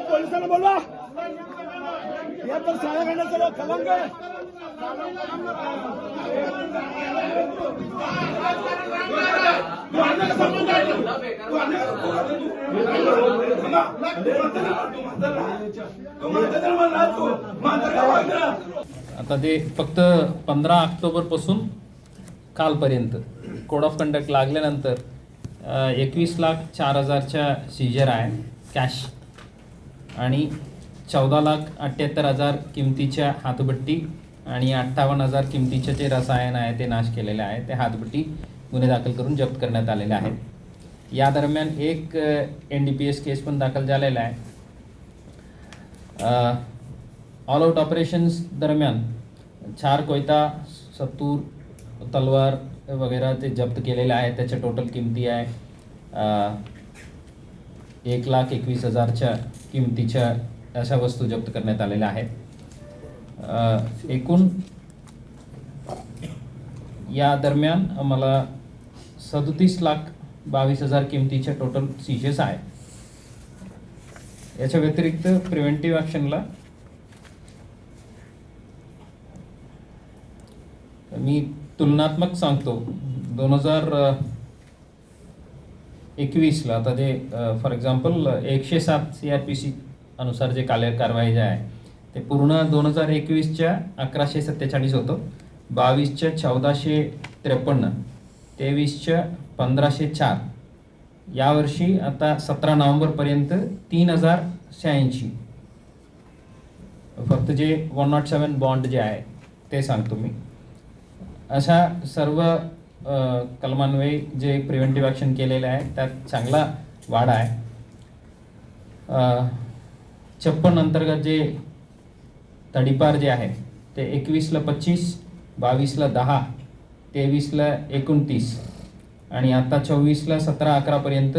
पोलिसांना बोलवा, या तर शाळा काढण्याचं कलंक आहे. आता ते फक्त 15 ऑक्टोबरपासून कालपर्यंत कोड ऑफ कंडक्ट लागल्यानंतर 21,04,000च्या सीजर आहे कॅश आणि 14,78,000 किमतीच्या हातभट्टी आणि 58,000 किमतीचे जे रसायन आहे ते नाश केलेले आहे. ते हातभट्टी गुन्हे दाखल करून जप्त करण्यात आलेले आहेत. या दरम्यान एक NDPS केस पण दाखल झालेला आहे. ऑल आउट ऑपरेशन्स दरम्यान 4 कोयता, 70 तलवार वगैरे ते जप्त केलेले आहे. त्याच्या टोटल किमती आहे 1,21,000च्या किमतीच्या अशा वस्तू जप्त करण्यात आलेल्या आहेत. एकूण या दरम्यान आम्हाला 37,22,000 किमतीच्या टोटल सीजेस आहे. याच्या व्यतिरिक्त प्रिव्हेंटिव्ह ॲक्शनला मी तुलनात्मक सांगतो. 2021ला आता ते फॉर एक्झाम्पल 107 CRPC अनुसार जे कारवाई जे आहे ते पूर्ण 2021च्या 1147 होतं, 22च्या 1453, 23च्या 1504, यावर्षी आता 17 नोव्हेंबरपर्यंत 3,086. फक्त जे 107 बॉन्ड जे आहे ते सांगतो मी. अशा सर्व कलमान्वये जे प्रिव्हेंटिव्ह ॲक्शन केलेले आहे त्यात चांगला वाढ आहे. 56 अंतर्गत जे तडीपार जे आहे ते 21ला 25, 22ला 10, 23ला 29 आणि आता 24ला 17/11पर्यंत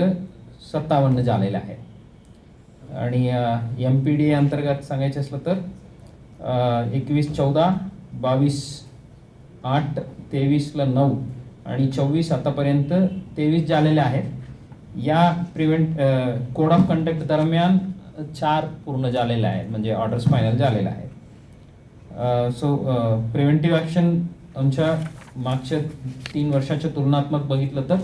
57 झालेले आहे. आणि MPDA अंतर्गत सांगायचं असलं तर 21/14, 22/8, 23ला 9 आणि 24 आतापर्यंत 23 झालेले आहेत. या कोड ऑफ कंडक्ट दरम्यान 4 पूर्ण झालेले आहेत, म्हणजे ऑर्डर्स फायनल झालेले आहेत. सो प्रिव्हेंटिव्ह ॲक्शन आमच्या मागच्या 3 वर्षाच्या तुलनात्मक बघितलं तर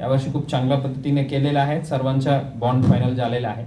यावर्षी खूप चांगल्या पद्धतीने केलेलं आहे. सर्वांच्या बॉन्ड फायनल झालेला आहे.